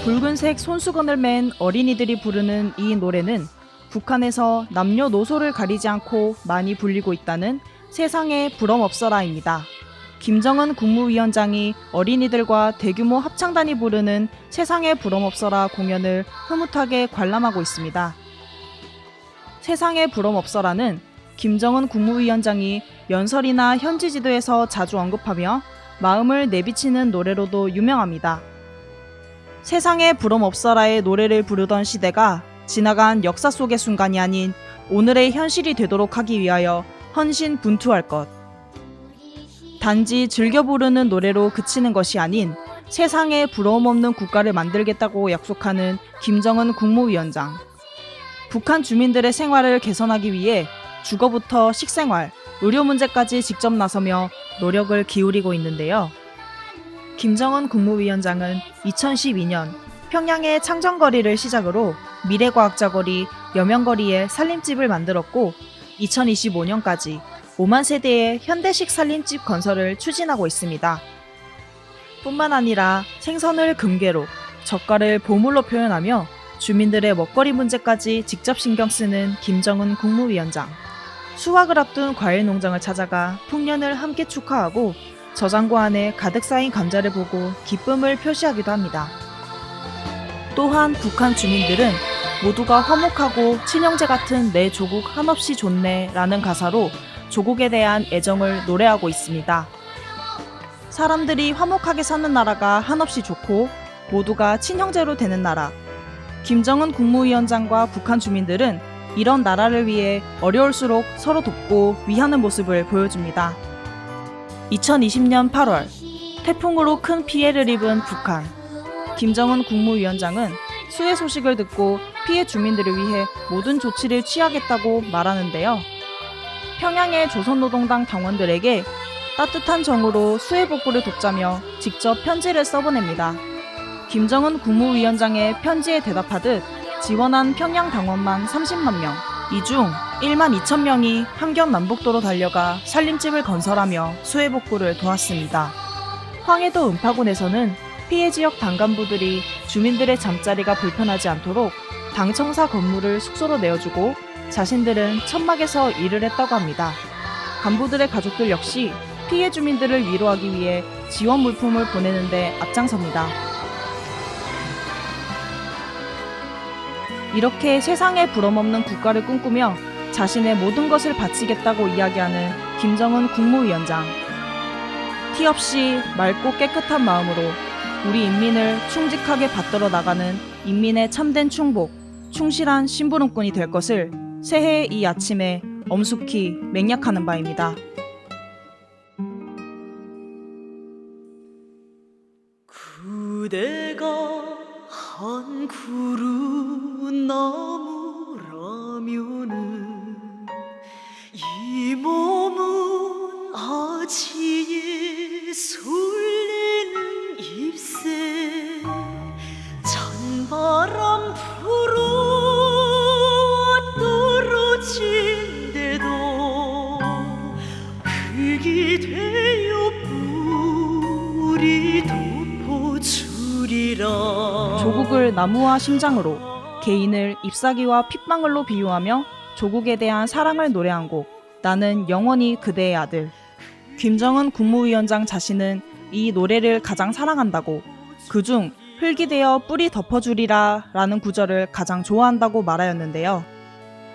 붉은색 손수건을 맨 어린이들이 부르는 이 노래는 북한에서 남녀노소를 가리지 않고 많이 불리고 있다는 세상에 부럼없어라입니다. 김정은 국무위원장이 어린이들과 대규모 합창단이 부르는 세상에 부럼없어라 공연을 흐뭇하게 관람하고 있습니다. 세상에 부럼없어라는 김정은 국무위원장이 연설이나 현지 지도에서 자주 언급하며 마음을 내비치는 노래로도 유명합니다. 세상에 부럼없어라의 노래를 부르던 시대가 지나간 역사 속의 순간이 아닌 오늘의 현실이 되도록 하기 위하여 헌신분투할 것. 단지 즐겨 부르는 노래로 그치는 것이 아닌 세상에 부러움 없는 국가를 만들겠다고 약속하는 김정은 국무위원장. 북한 주민들의 생활을 개선하기 위해 주거부터 식생활, 의료 문제까지 직접 나서며 노력을 기울이고 있는데요. 김정은 국무위원장은 2012년 평양의 창정거리를 시작으로 미래과학자거리, 여명거리에 살림집을 만들었고 2025년까지 5만 세대의 현대식 살림집 건설을 추진하고 있습니다. 뿐만 아니라 생선을 금괴로, 젓갈을 보물로 표현하며 주민들의 먹거리 문제까지 직접 신경 쓰는 김정은 국무위원장. 수확을 앞둔 과일 농장을 찾아가 풍년을 함께 축하하고 저장고 안에 가득 쌓인 감자를 보고 기쁨을 표시하기도 합니다. 또한 북한 주민들은 모두가 화목하고 친형제 같은 내 조국 한없이 좋네 라는 가사로 조국에 대한 애정을 노래하고 있습니다. 사람들이 화목하게 사는 나라가 한없이 좋고 모두가 친형제로 되는 나라. 김정은 국무위원장과 북한 주민들은 이런 나라를 위해 어려울수록 서로 돕고 위하는 모습을 보여줍니다. 2020년 8월 태풍으로 큰 피해를 입은 북한. 김정은 국무위원장은 수해 소식을 듣고 피해 주민들을 위해 모든 조치를 취하겠다고 말하는데요. 평양의 조선노동당 당원들에게 따뜻한 정으로 수해 복구를 돕자며 직접 편지를 써보냅니다. 김정은 국무위원장의 편지에 대답하듯 지원한 평양 당원만 30만 명, 이 중 1만 2천 명이 함경 남북도로 달려가 살림집을 건설하며 수해 복구를 도왔습니다. 황해도 음파군에서는 피해 지역 당 간부들이 주민들의 잠자리가 불편하지 않도록 당청사 건물을 숙소로 내어주고 자신들은 천막에서 일을 했다고 합니다. 간부들의 가족들 역시 피해 주민들을 위로하기 위해 지원 물품을 보내는 데 앞장섭니다. 이렇게 세상에 부럼없는 국가를 꿈꾸며 자신의 모든 것을 바치겠다고 이야기하는 김정은 국무위원장. 티 없이 맑고 깨끗한 마음으로 우리 인민을 충직하게 받들어 나가는 인민의 참된 충복, 충실한 심부름꾼이 될 것을 새해의 이 아침에 엄숙히 맹약하는 바입니다. 그대가 한 그루 나무라면은 이 몸은 아지에 설레는 잎새 찬바람 불어와 떨어진대도 흙이 되어 뿌리 덮어주리라. 조국을 나무와 심장으로, 개인을 잎사귀와 핏방울로 비유하며 조국에 대한 사랑을 노래한 곡 나는 영원히 그대의 아들. 김정은 국무위원장 자신은 이 노래를 가장 사랑한다고, 그중 흙이 되어 뿌리 덮어주리라 라는 구절을 가장 좋아한다고 말하였는데요.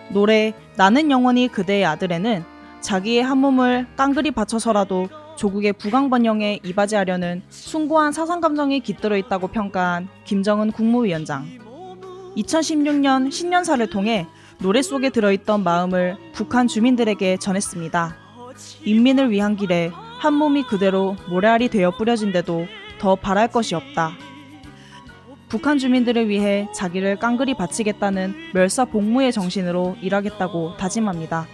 노래 나는 영원히 그대의 아들에는 자기의 한 몸을 깡그리 바쳐서라도 조국의 부강번영에 이바지하려는 숭고한 사상감정이 깃들어 있다고 평가한 김정은 국무위원장. 2016년 신년사를 통해 노래 속에 들어있던 마음을 북한 주민들에게 전했습니다. 인민을 위한 길에 한 몸이 그대로 모래알이 되어 뿌려진데도 더 바랄 것이 없다. 북한 주민들을 위해 자기를 깡그리 바치겠다는 멸사복무의 정신으로 일하겠다고 다짐합니다.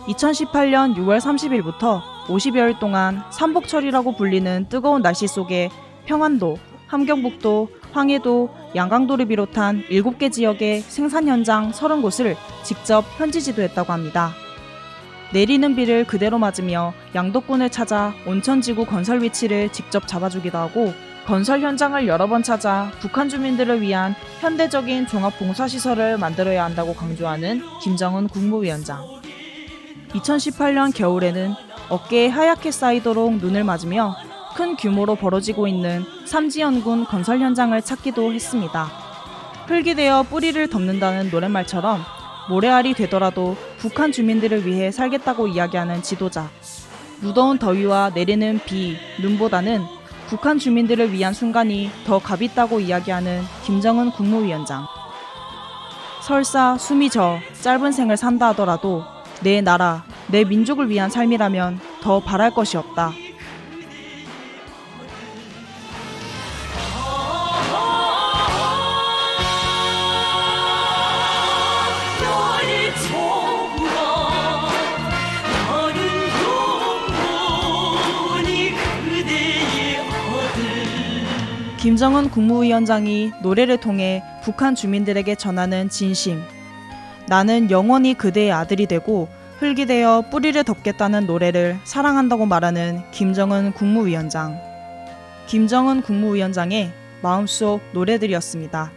2018년 6월 30일부터 50여일 동안 삼복철이라고 불리는 뜨거운 날씨 속에 평안도, 함경북도, 황해도, 양강도를 비롯한 7개 지역의 생산 현장 30곳을 직접 현지 지도했다고 합니다. 내리는 비를 그대로 맞으며 양덕군을 찾아 온천지구 건설 위치를 직접 잡아주기도 하고 건설 현장을 여러 번 찾아 북한 주민들을 위한 현대적인 종합봉사시설을 만들어야 한다고 강조하는 김정은 국무위원장. 2018년 겨울에는 어깨에 하얗게 쌓이도록 눈을 맞으며 큰 규모로 벌어지고 있는 삼지연군 건설 현장을 찾기도 했습니다. 흙이 되어 뿌리를 덮는다는 노랫말처럼 모래알이 되더라도 북한 주민들을 위해 살겠다고 이야기하는 지도자. 무더운 더위와 내리는 비, 눈보다는 북한 주민들을 위한 순간이 더 값있다고 이야기하는 김정은 국무위원장. 설사 숨이 져 짧은 생을 산다 하더라도 내 나라, 내 민족을 위한 삶이라면 더 바랄 것이 없다. 나의 정부가 나는 영원히 그대의 아들. 김정은 국무위원장이 노래를 통해 북한 주민들에게 전하는 진심. 나는 영원히 그대의 아들이 되고 흙이 되어 뿌리를 덮겠다는 노래를 사랑한다고 말하는 김정은 국무위원장. 김정은 국무위원장의 마음속 노래들이었습니다.